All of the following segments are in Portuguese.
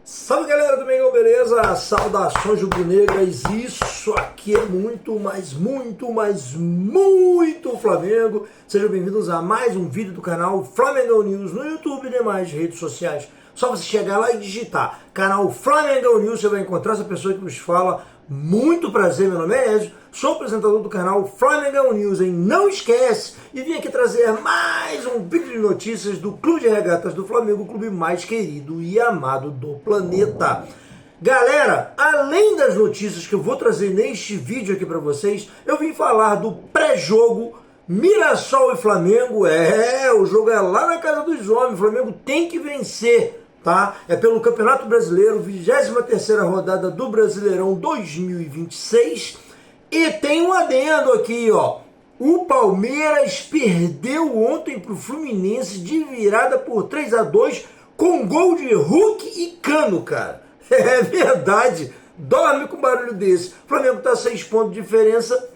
Salve galera do Mengão, beleza? Saudações rubro-negras, isso aqui é muito Flamengo. Sejam bem-vindos a mais um vídeo do canal Flamengão News no YouTube e demais redes sociais. Só você chegar lá e digitar canal Flamengão News, você vai encontrar essa pessoa que nos fala. Muito prazer, meu nome é Ezio, sou apresentador do canal Flamengão News, hein? Não esquece, e vim aqui trazer mais um vídeo de notícias do Clube de Regatas do Flamengo, o clube mais querido e amado do planeta. Galera, além das notícias que eu vou trazer neste vídeo aqui para vocês, eu vim falar do pré-jogo Mirassol e Flamengo. O jogo é lá na casa dos homens, o Flamengo tem que vencer. Tá? É pelo Campeonato Brasileiro, 23ª rodada do Brasileirão 2026. E tem um adendo aqui, ó. O Palmeiras perdeu ontem para o Fluminense de virada por 3-2 com gol de Hulk e Cano, cara. É verdade. Dorme com barulho desse. O Flamengo está a 6 pontos de diferença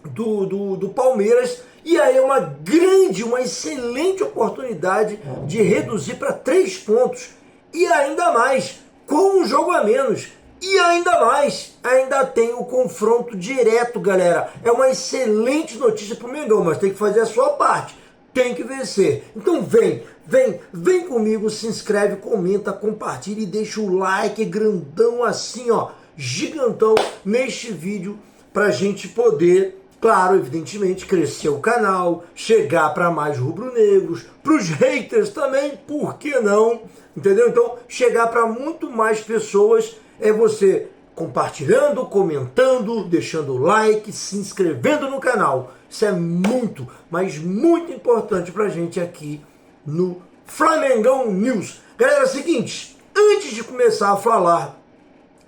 do Palmeiras. E aí é uma excelente oportunidade de reduzir para 3 pontos. E ainda mais, com um jogo a menos. E ainda mais, ainda tem o confronto direto, galera. É uma excelente notícia pro Mengão, mas tem que fazer a sua parte. Tem que vencer. Então vem comigo, se inscreve, comenta, compartilha e deixa o like grandão assim, ó, gigantão neste vídeo pra gente poder, claro, evidentemente, crescer o canal, chegar para mais rubro-negros, para os haters também, por que não? Entendeu? Então, chegar para muito mais pessoas é você compartilhando, comentando, deixando o like, se inscrevendo no canal. Isso é muito, mas muito importante para a gente aqui no Flamengão News. Galera, é o seguinte, antes de começar a falar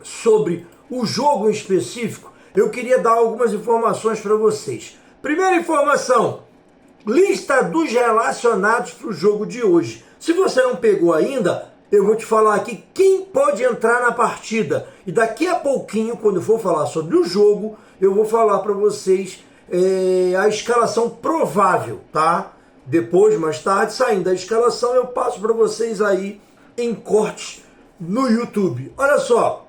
sobre o jogo em específico, eu queria dar algumas informações para vocês. Primeira informação, lista dos relacionados para o jogo de hoje. Se você não pegou ainda, eu vou te falar aqui quem pode entrar na partida. E daqui a pouquinho, quando eu for falar sobre o jogo, eu vou falar para vocês a escalação provável, tá? Depois, mais tarde, saindo da escalação, eu passo para vocês aí em cortes no YouTube. Olha só,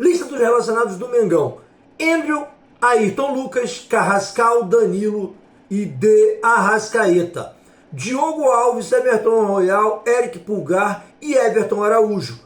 lista dos relacionados do Mengão. Andrew, Ayrton Lucas, Carrascal, Danilo e De Arrascaeta. Diogo Alves, Everton Royal, Eric Pulgar e Everton Araújo.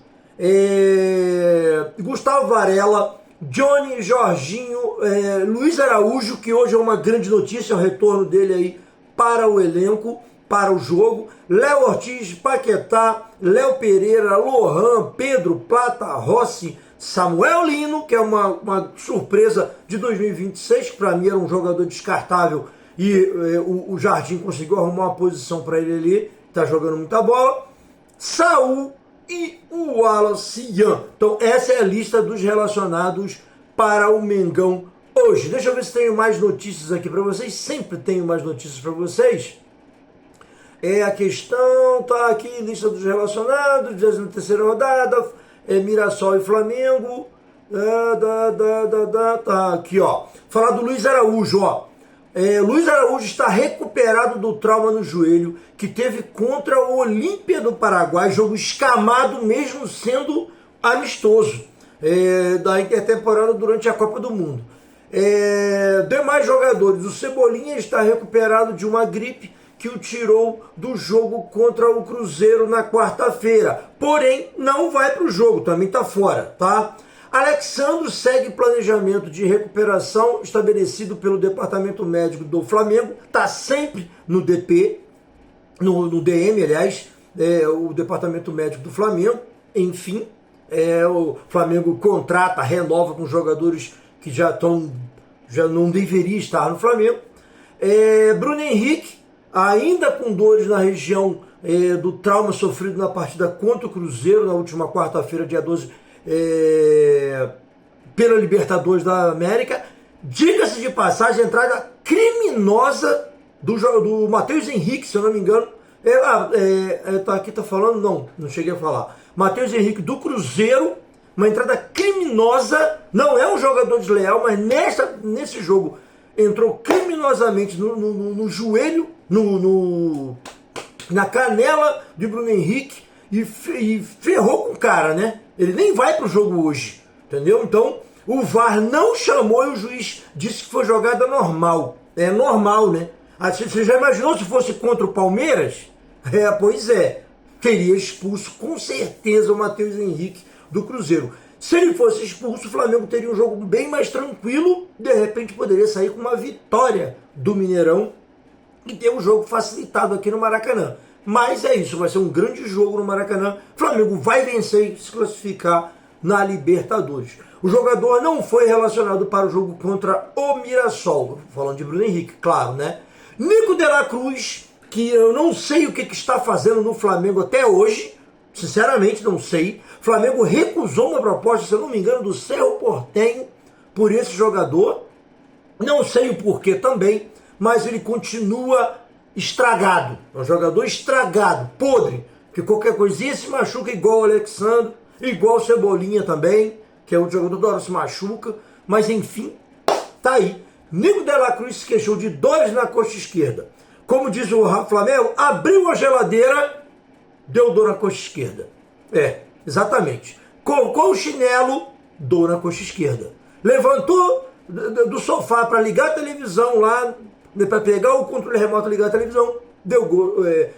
Gustavo Varela, Johnny, Jorginho, Luiz Araújo, que hoje é uma grande notícia, o retorno dele aí para o elenco, para o jogo. Léo Ortiz, Paquetá, Léo Pereira, Lohan, Pedro, Plata, Rossi, Samuel Lino, que é uma surpresa de 2026, que para mim era um jogador descartável, e o Jardim conseguiu arrumar uma posição para ele ali, está jogando muita bola. Saul e o Wallace Ian. Então essa é a lista dos relacionados para o Mengão hoje. Deixa eu ver se tenho mais notícias aqui para vocês. Sempre tenho mais notícias para vocês. A questão tá aqui, lista dos relacionados, 23ª rodada, Mirassol e Flamengo. Tá aqui, ó. Falar do Luiz Araújo, ó. Luiz Araújo está recuperado do trauma no joelho que teve contra o Olímpia do Paraguai, jogo escamado mesmo sendo amistoso da intertemporada durante a Copa do Mundo. Demais jogadores, o Cebolinha está recuperado de uma gripe que o tirou do jogo contra o Cruzeiro na quarta-feira, porém não vai para o jogo, também está fora, tá? Alexandro segue planejamento de recuperação estabelecido pelo Departamento Médico do Flamengo, está sempre no DP, no DM, aliás, o Departamento Médico do Flamengo, enfim, o Flamengo contrata, renova com jogadores que já não deveria estar no Flamengo. Bruno Henrique, ainda com dores na região do trauma sofrido na partida contra o Cruzeiro na última quarta-feira, dia 12, pela Libertadores da América. Diga-se de passagem, a entrada criminosa do Matheus Henrique, se eu não me engano. Aqui tá falando, não cheguei a falar. Matheus Henrique do Cruzeiro, uma entrada criminosa, não é um jogador desleal, mas nesse jogo entrou criminosamente no joelho, na canela de Bruno Henrique, e ferrou com o cara, né? Ele nem vai pro jogo hoje, entendeu? Então, o VAR não chamou e o juiz disse que foi jogada normal. É normal, né? Você já imaginou se fosse contra o Palmeiras? Pois é. Teria expulso com certeza o Matheus Henrique do Cruzeiro. Se ele fosse expulso, o Flamengo teria um jogo bem mais tranquilo, de repente poderia sair com uma vitória do Mineirão e ter um jogo facilitado aqui no Maracanã. Mas é isso, vai ser um grande jogo no Maracanã. O Flamengo vai vencer e se classificar na Libertadores. O jogador não foi relacionado para o jogo contra o Mirassol, falando de Bruno Henrique, claro, né? Nico de la Cruz, que eu não sei o que está fazendo no Flamengo até hoje, sinceramente não sei. O Flamengo recusou uma proposta, se eu não me engano, do Cerro Porteño por esse jogador. Não sei o porquê também, mas ele continua estragado. É um jogador estragado, podre, que qualquer coisinha se machuca igual o Alexandre, igual o Cebolinha também, que é um jogador da hora se machuca, mas enfim, tá aí. Nico de la Cruz se queixou de dores na coxa esquerda. Como diz o Flamengo, abriu a geladeira, deu dor na coxa esquerda. Exatamente. Colocou o chinelo, dor na coxa esquerda. Levantou do sofá para ligar a televisão lá, para pegar o controle remoto e ligar a televisão, deu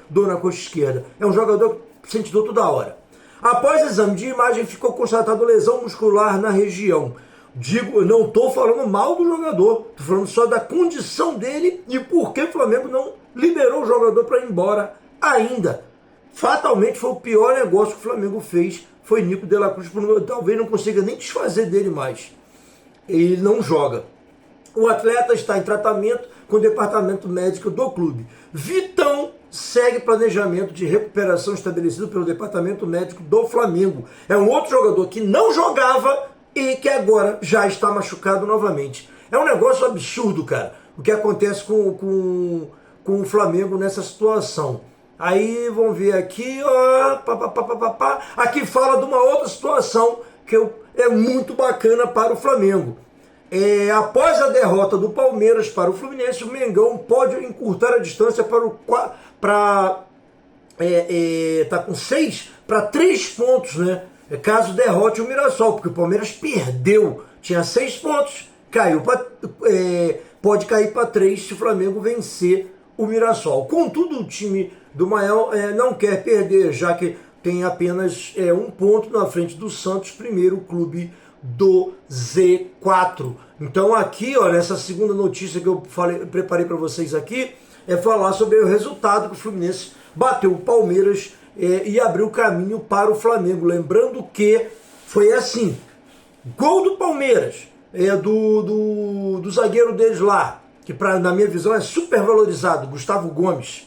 dor na coxa esquerda. É um jogador que sente dor toda hora. Após exame de imagem, ficou constatado lesão muscular na região. Digo, não estou falando mal do jogador, estou falando só da condição dele e por que o Flamengo não liberou o jogador para ir embora ainda. Fatalmente foi o pior negócio que o Flamengo fez, foi Nico de la Cruz, talvez não consiga nem desfazer dele mais. Ele não joga. O atleta está em tratamento com o departamento médico do clube. Vitão segue planejamento de recuperação estabelecido pelo departamento médico do Flamengo. É um outro jogador que não jogava e que agora já está machucado novamente. É um negócio absurdo, cara, o que acontece com o Flamengo nessa situação. Aí vamos ver aqui, ó, aqui fala de uma outra situação que é muito bacana para o Flamengo. Após a derrota do Palmeiras para o Fluminense, o Mengão pode encurtar a distância tá com 6 para 3 pontos, né? Caso derrote o Mirassol, porque o Palmeiras perdeu, tinha 6 pontos, pode cair para 3 se o Flamengo vencer o Mirassol. Contudo, o time do Mael não quer perder, já que tem apenas 1 ponto na frente do Santos, primeiro clube do Z4. Então aqui, ó, nessa segunda notícia que eu preparei para vocês aqui, é falar sobre o resultado que o Fluminense bateu o Palmeiras e abriu o caminho para o Flamengo. Lembrando que foi assim, gol do Palmeiras, do zagueiro deles lá, que na minha visão é super valorizado, Gustavo Gomes.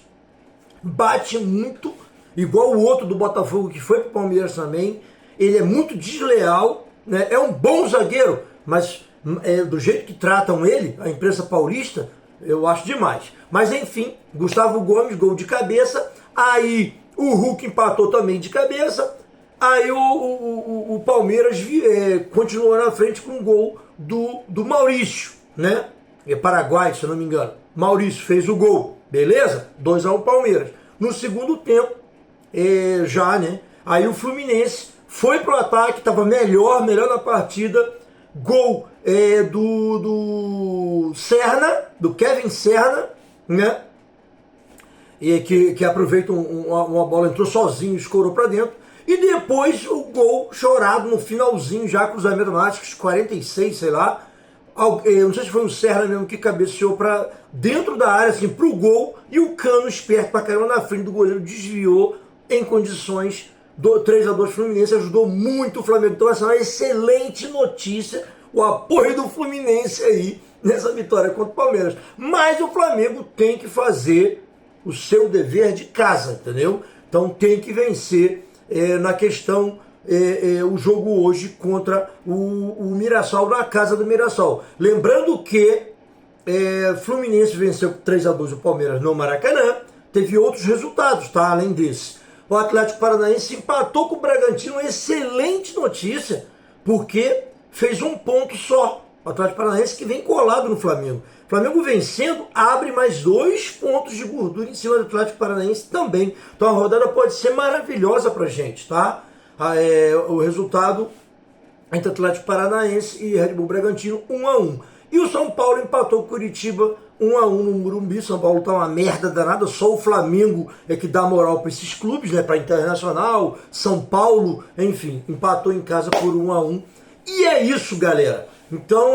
Bate muito, igual o outro do Botafogo que foi para o Palmeiras também. Ele é muito desleal, né? É um bom zagueiro, mas do jeito que tratam ele, a imprensa paulista, eu acho demais. Mas enfim, Gustavo Gomes, gol de cabeça. Aí o Hulk empatou também de cabeça. Aí o Palmeiras continuou na frente com o gol do Maurício, né? É Paraguai, se eu não me engano. Maurício fez o gol, beleza? 2-1 Palmeiras. No segundo tempo, né? Aí o Fluminense foi pro ataque, estava melhor na partida. Gol do Serna, do Kevin Serna, né? E que aproveita uma bola, entrou sozinho, escorou para dentro. E depois o gol chorado no finalzinho, já cruzamento na área, 46, sei lá. Eu não sei se foi o Serna mesmo que cabeceou para dentro da área, assim, pro gol. E o Cano, esperto pra caramba, na frente do goleiro, desviou em condições do 3-2 Fluminense, ajudou muito o Flamengo. Então essa é uma excelente notícia, o apoio do Fluminense aí nessa vitória contra o Palmeiras. Mas o Flamengo tem que fazer o seu dever de casa, entendeu? Então tem que vencer na questão o jogo hoje contra o Mirassol, na casa do Mirassol. Lembrando que Fluminense venceu 3-2 o Palmeiras no Maracanã, teve outros resultados, tá? Além desse. O Atlético Paranaense empatou com o Bragantino, excelente notícia, porque fez 1 ponto só, O Atlético Paranaense que vem colado no Flamengo. O Flamengo vencendo, abre mais 2 pontos de gordura em cima do Atlético Paranaense também. Então a rodada pode ser maravilhosa pra gente, tá? O resultado entre Atlético Paranaense e Red Bull Bragantino 1-1. E o São Paulo empatou com o Curitiba 1-1 no Morumbi. São Paulo tá uma merda danada, só o Flamengo é que dá moral para esses clubes, né? Para Internacional, São Paulo, enfim, empatou em casa por 1-1. E é isso, galera. Então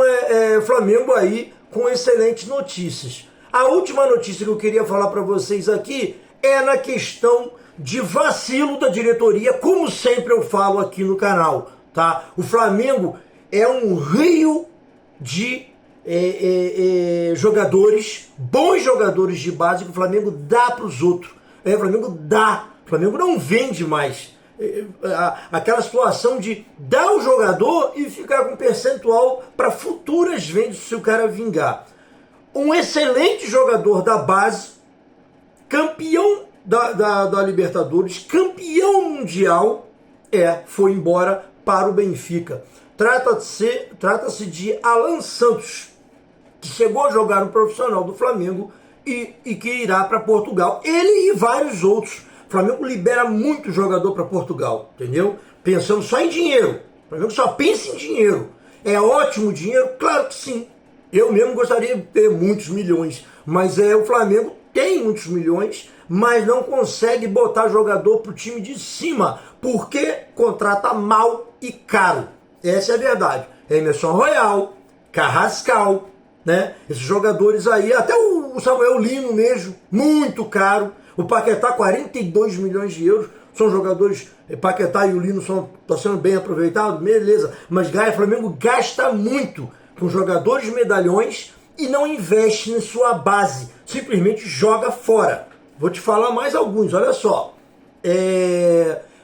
o Flamengo aí com excelentes notícias. A última notícia que eu queria falar para vocês aqui é na questão de vacilo da diretoria, como sempre eu falo aqui no canal, tá? O Flamengo é um rio de jogadores, bons jogadores de base que o Flamengo dá para os outros. O Flamengo dá, o Flamengo não vende mais. Aquela situação de dar o jogador e ficar com percentual para futuras vendas se o cara vingar. Um excelente jogador da base, campeão da Libertadores, campeão mundial, foi embora para o Benfica. Trata-se de Alan Santos, que chegou a jogar no profissional do Flamengo e que irá para Portugal. Ele e vários outros. O Flamengo libera muito jogador para Portugal, entendeu? Pensando só em dinheiro. O Flamengo só pensa em dinheiro. É ótimo dinheiro? Claro que sim. Eu mesmo gostaria de ter muitos milhões, mas o Flamengo tem muitos milhões, mas não consegue botar jogador pro time de cima, porque contrata mal e caro. Essa é a verdade. Emerson Royal, Carrascal, né? Esses jogadores aí, até o Samuel Lino mesmo, muito caro. O Paquetá, 42 milhões de euros. São jogadores, Paquetá e o Lino estão sendo bem aproveitados, beleza. Mas o Flamengo gasta muito com jogadores medalhões e não investe na sua base. Simplesmente joga fora. Vou te falar mais alguns, olha só.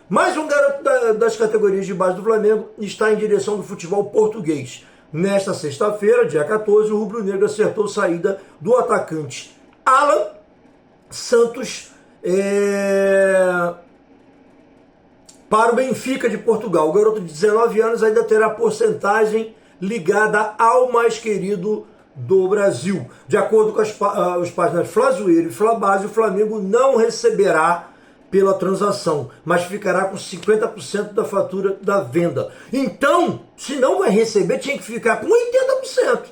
Mais um garoto das categorias de base do Flamengo está em direção do futebol português. Nesta sexta-feira, dia 14, o rubro-negro acertou saída do atacante Alan Santos para o Benfica de Portugal. O garoto de 19 anos ainda terá porcentagem ligada ao mais querido do Brasil. De acordo com as páginas Flazoeiro e Flabase, o Flamengo não receberá pela transação, mas ficará com 50% da fatura da venda. Então, se não vai receber, tinha que ficar com 80%.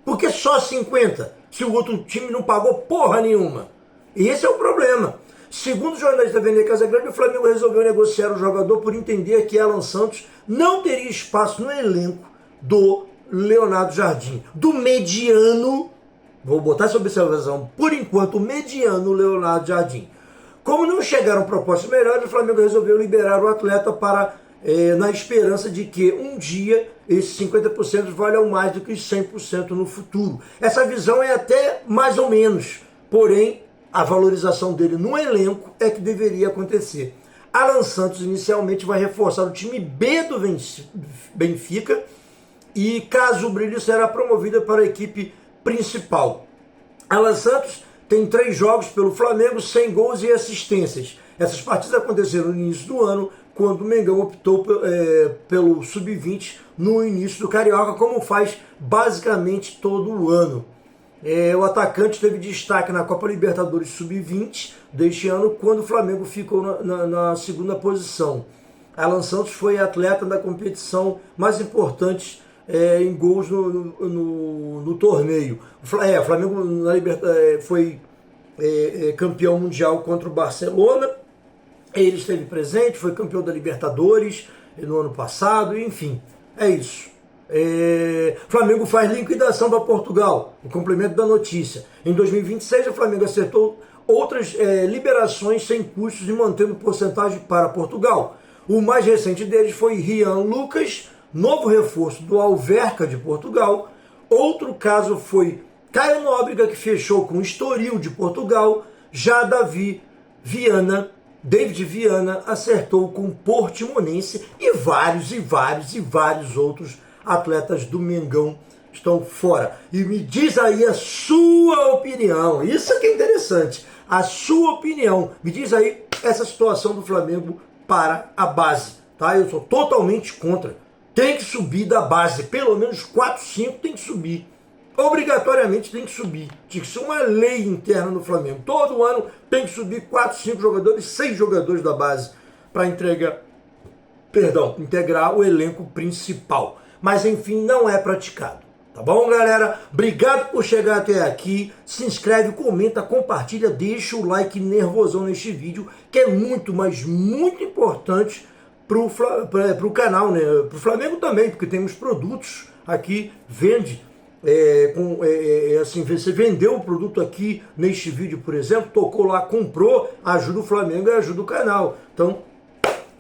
Porque só 50%, se o outro time não pagou porra nenhuma. E esse é o problema. Segundo o jornalista Vene Casagrande, o Flamengo resolveu negociar o jogador por entender que Alan Santos não teria espaço no elenco do Leonardo Jardim. Do mediano, vou botar essa observação, por enquanto, o mediano Leonardo Jardim. Como não chegaram propostas melhores, o Flamengo resolveu liberar o atleta na esperança de que um dia esses 50% valham mais do que os 100% no futuro. Essa visão é até mais ou menos, porém, a valorização dele no elenco é que deveria acontecer. Alan Santos inicialmente vai reforçar o time B do Benfica e, caso brilhe, será promovido para a equipe principal. Alan Santos tem 3 jogos pelo Flamengo, 100 gols e assistências. Essas partidas aconteceram no início do ano, quando o Mengão optou pelo Sub-20 no início do Carioca, como faz basicamente todo o ano. O atacante teve destaque na Copa Libertadores Sub-20 deste ano, quando o Flamengo ficou na segunda posição. Alan Santos foi atleta da competição mais importante em gols no torneio. O Flamengo foi campeão mundial contra o Barcelona. Ele esteve presente, foi campeão da Libertadores no ano passado, enfim, é isso. Flamengo faz liquidação para Portugal, o complemento da notícia. Em 2026, o Flamengo acertou outras liberações sem custos e mantendo porcentagem para Portugal. O mais recente deles foi Rian Lucas, novo reforço do Alverca de Portugal. Outro caso foi Caio Nóbrega, que fechou com o Estoril de Portugal. Já David Viana acertou com o Portimonense e vários outros atletas do Mengão estão fora. E me diz aí a sua opinião. Isso que é interessante. A sua opinião. Me diz aí essa situação do Flamengo para a base. Tá? Eu sou totalmente contra. tem que subir da base, pelo menos 4, 5 tem que subir. Obrigatoriamente tem que subir. Tinha que ser uma lei interna no Flamengo. Todo ano tem que subir 4, 5 jogadores, 6 jogadores da base para integrar o elenco principal. Mas enfim, não é praticado. Tá bom, galera? Obrigado por chegar até aqui. Se inscreve, comenta, compartilha, deixa o like nervosão neste vídeo, que é muito, mas muito importante pro canal, né? Pro Flamengo também, porque temos produtos aqui, vende. Assim, você vendeu o produto aqui neste vídeo, por exemplo, tocou lá, comprou, ajuda o Flamengo e ajuda o canal. Então,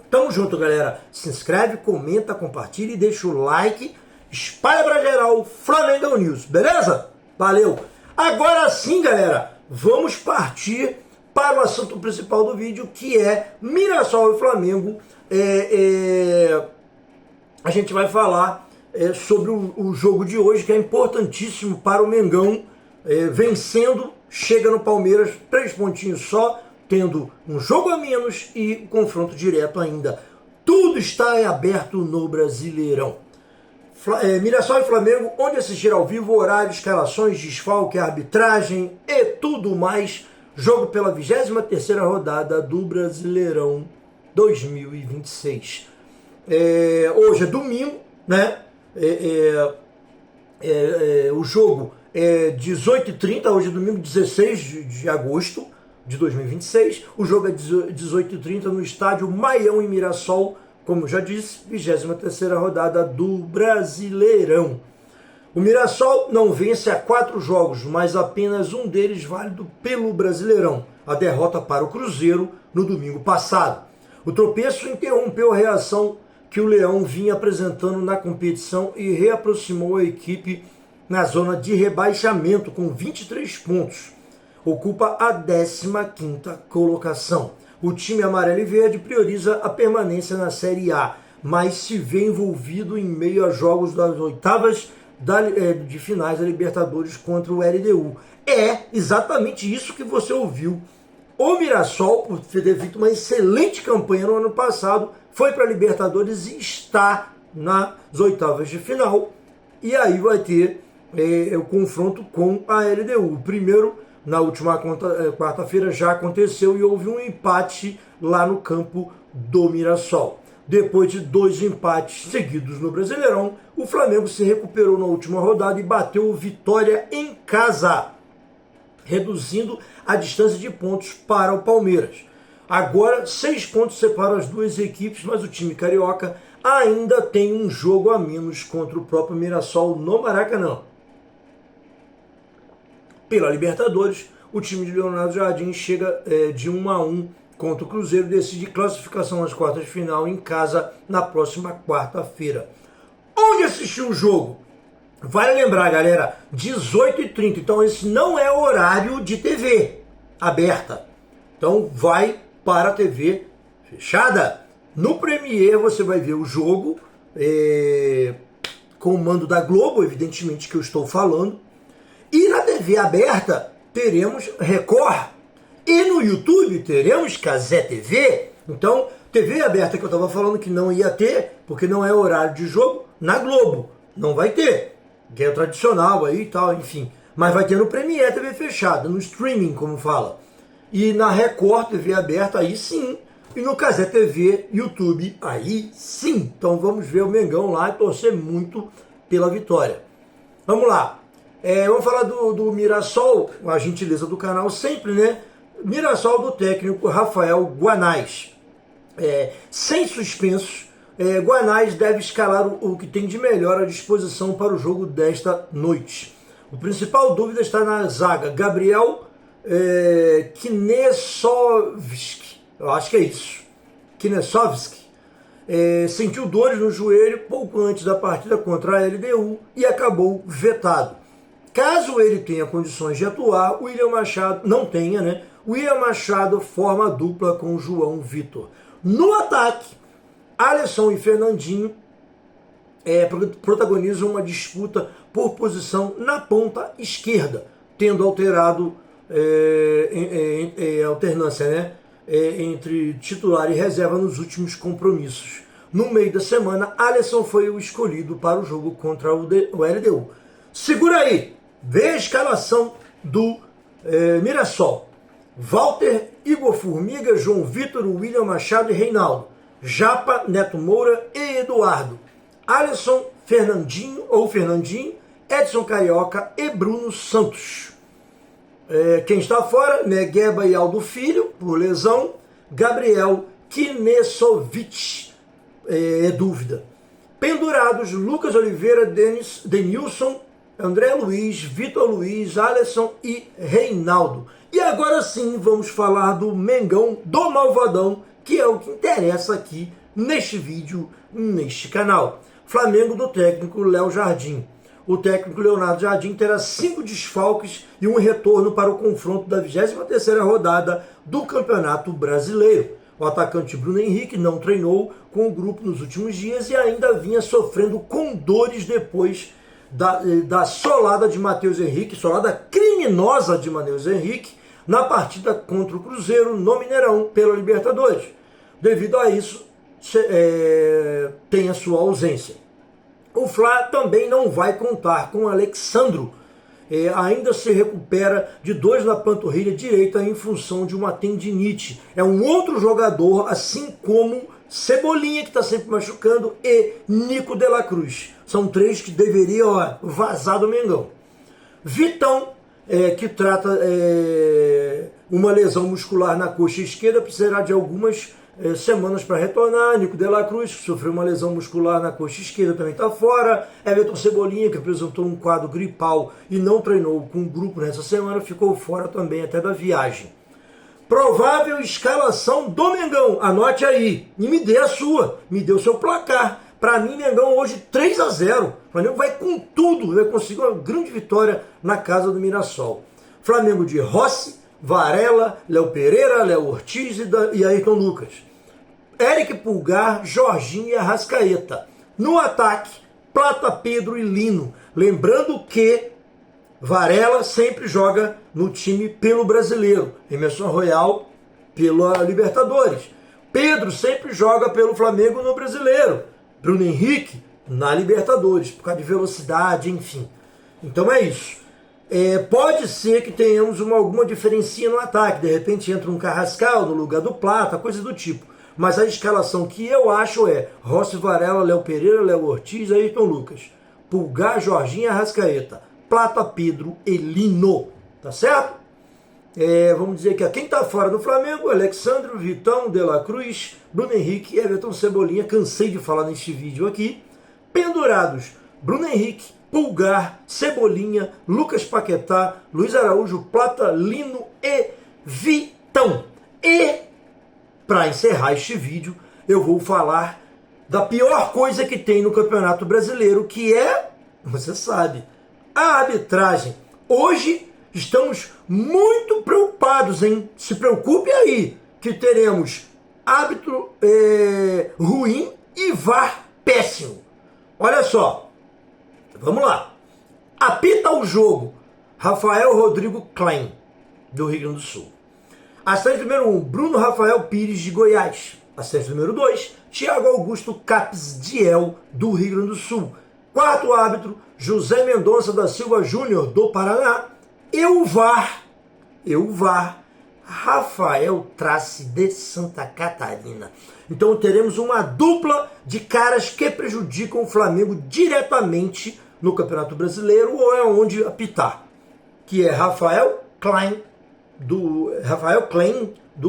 tamo junto, galera. Se inscreve, comenta, compartilha e deixa o like. Espalha pra geral, Flamengo News, beleza? Valeu! Agora sim, galera, vamos partir para o assunto principal do vídeo, que é Mirassol e Flamengo. A gente vai falar sobre o jogo de hoje, que é importantíssimo para o Mengão, vencendo, chega no Palmeiras, 3 pontinhos só, tendo um jogo a menos e confronto direto ainda. Tudo está aberto no Brasileirão. Mirassol e Flamengo, onde assistir ao vivo, horário, escalações, desfalque, arbitragem e tudo mais. Jogo pela 23ª rodada do Brasileirão 2026. Hoje é domingo, né? O jogo é 18h30, hoje é domingo 16 de agosto de 2026. O jogo é 18h30 no estádio Maião, em Mirassol. Como já disse, 23ª rodada do Brasileirão. O Mirassol não vence há 4 jogos, mas apenas um deles válido pelo Brasileirão, a derrota para o Cruzeiro no domingo passado. O tropeço interrompeu a reação que o Leão vinha apresentando na competição e reaproximou a equipe na zona de rebaixamento com 23 pontos. Ocupa a 15ª colocação. O time amarelo e verde prioriza a permanência na Série A, mas se vê envolvido em meio a jogos das oitavas de finais da Libertadores contra o LDU. É exatamente isso que você ouviu. O Mirassol, por ter feito uma excelente campanha no ano passado, foi para a Libertadores e está nas oitavas de final. E aí vai ter o confronto com a LDU. O primeiro, na última quarta-feira, já aconteceu e houve um empate lá no campo do Mirassol. Depois de 2 empates seguidos no Brasileirão, o Flamengo se recuperou na última rodada e bateu o Vitória em casa, reduzindo a distância de pontos para o Palmeiras. Agora, 6 pontos separam as duas equipes, mas o time carioca ainda tem um jogo a menos contra o próprio Mirassol no Maracanã. Pela Libertadores, o time de Leonardo Jardim chega de 1-1 contra o Cruzeiro e decide classificação às quartas de final em casa na próxima quarta-feira. Onde assistiu o jogo? Vale lembrar, galera, 18h30. Então esse não é horário de TV aberta. Então vai para a TV fechada. No Premiere você vai ver o jogo com o mando da Globo, evidentemente que eu estou falando. E na TV aberta teremos Record. E no YouTube teremos Cazé TV. Então, TV aberta que eu estava falando que não ia ter, porque não é horário de jogo, na Globo. Não vai ter. Que é o tradicional aí e tal, enfim. Mas vai ter no Premiere TV fechada, no streaming, como fala. E na Record TV aberta, aí sim. E no Cazé TV, YouTube, aí sim. Então vamos ver o Mengão lá e torcer muito pela vitória. Vamos lá. Vamos falar do Mirassol, a gentileza do canal sempre, né? Mirassol do técnico Rafael Guanais. Sem suspensos, Guanais deve escalar o que tem de melhor à disposição para o jogo desta noite. O principal dúvida está na zaga. Gabriel Knesovski, eu acho que é isso. Knesovski. Sentiu dores no joelho pouco antes da partida contra a LDU e acabou vetado. Caso ele tenha condições de atuar, o William Machado não tenha, né? O William Machado forma a dupla com o João Vitor. No ataque, Alisson e Fernandinho protagonizam uma disputa por posição na ponta esquerda, tendo alterado alternância, né? Entre titular e reserva nos últimos compromissos. No meio da semana, Alisson foi o escolhido para o jogo contra o LDU. Segura aí, vê a escalação do Mirassol. Walter, Igor Formiga, João Vitor, William Machado e Reinaldo. Japa, Neto Moura e Eduardo. Alisson, Fernandinho, Edson Carioca e Bruno Santos. Quem está fora, Negueba e Aldo Filho, por lesão. Gabriel Kinesovic, dúvida. Pendurados, Lucas Oliveira, Denilson, André Luiz, Vitor Luiz, Alisson e Reinaldo. E agora sim vamos falar do Mengão do Malvadão, que é o que interessa aqui neste vídeo, neste canal. Flamengo do técnico Léo Jardim. O técnico Leonardo Jardim terá 5 desfalques e um retorno para o confronto da 23ª rodada do Campeonato Brasileiro. O atacante Bruno Henrique não treinou com o grupo nos últimos dias e ainda vinha sofrendo com dores depois da solada de Matheus Henrique, solada criminosa de Matheus Henrique, na partida contra o Cruzeiro no Mineirão pela Libertadores. Devido a isso, tem a sua ausência. O Fla também não vai contar com Alexandro. Ainda se recupera de dores na panturrilha direita em função de uma tendinite. É um outro jogador, assim como Cebolinha, que está sempre machucando, e Nico de la Cruz. São 3 que deveriam vazar do Mengão. Vitão, que trata uma lesão muscular na coxa esquerda, precisará de algumas semanas para retornar. Nico de la Cruz, que sofreu uma lesão muscular na coxa esquerda, também está fora. Everton Cebolinha, que apresentou um quadro gripal e não treinou com o grupo nessa semana, ficou fora também até da viagem. Provável escalação do Mengão, anote aí e me dê a sua, me dê o seu placar. Para mim, Mengão hoje 3-0. O Flamengo vai com tudo, vai conseguir uma grande vitória na casa do Mirassol. Flamengo de Rossi, Varela, Léo Pereira, Léo Ortiz e Ayrton Lucas. Eric Pulgar, Jorginho e Arrascaeta. No ataque, Plata, Pedro e Lino. Lembrando que Varela sempre joga no time pelo Brasileiro. Emerson Royal pela Libertadores. Pedro sempre joga pelo Flamengo no Brasileiro. Bruno Henrique na Libertadores, por causa de velocidade, enfim. Então é isso. Pode ser que tenhamos alguma diferencinha no ataque. De repente entra um Carrascal no lugar do Plata, coisa do tipo. Mas a escalação que eu acho é Rossi, Varela, Léo Pereira, Léo Ortiz e Ayrton Lucas. Pulgar, Jorginho e Arrascaeta. Plata, Pedro e Lino. Tá certo? Vamos dizer que quem está fora do Flamengo, Alexandre, Vitão, De la Cruz, Bruno Henrique e Everton Cebolinha. Cansei de falar neste vídeo aqui. Pendurados, Bruno Henrique, Pulgar, Cebolinha, Lucas Paquetá, Luiz Araújo, Plata, Lino e Vitão. E, para encerrar este vídeo, eu vou falar da pior coisa que tem no Campeonato Brasileiro, que é, você sabe, a arbitragem. Hoje estamos muito preocupados, hein? Se preocupe aí, que teremos árbitro ruim e VAR péssimo. Olha só, vamos lá. Apita o jogo Rafael Rodrigo Klein, do Rio Grande do Sul. Assistente número 1, Bruno Rafael Pires, de Goiás. Assistente número 2, Thiago Augusto Capes Diel, do Rio Grande do Sul. Quarto árbitro, José Mendonça da Silva Júnior, do Paraná. E o VAR, Rafael Trace, de Santa Catarina. Então teremos uma dupla de caras que prejudicam o Flamengo diretamente no Campeonato Brasileiro ou é onde apitar, que é Rafael Klein, do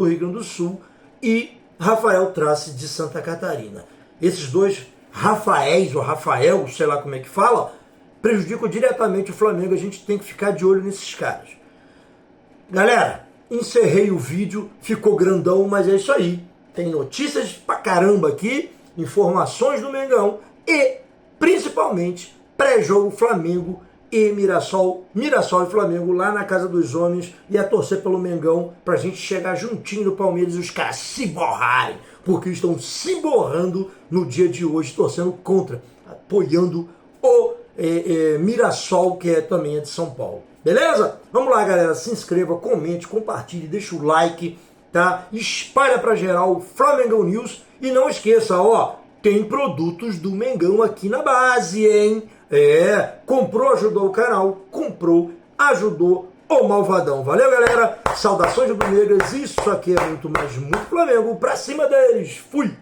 Rio Grande do Sul, e Rafael Trace, de Santa Catarina. Esses dois Rafaéis, ou Rafael, sei lá como é que fala, prejudicam diretamente o Flamengo. A gente tem que ficar de olho nesses caras. Galera, encerrei o vídeo, ficou grandão, mas é isso aí. Tem notícias pra caramba aqui, informações do Mengão e, principalmente, pré-jogo Flamengo e Mirassol e Flamengo lá na Casa dos Homens, e a torcer pelo Mengão pra gente chegar juntinho no Palmeiras e os caras se borrarem, porque estão se borrando no dia de hoje, torcendo contra, apoiando o Mirassol, que também é de São Paulo. Beleza? Vamos lá, galera. Se inscreva, comente, compartilhe, deixa o like, tá? Espalha pra geral o Flamengo News. E não esqueça, ó, tem produtos do Mengão aqui na base, hein? Comprou, ajudou o canal, comprou, ajudou o Malvadão. Valeu, galera. Saudações rubro-negras. Isso aqui é muito, mas muito Flamengo. Pra cima deles. Fui!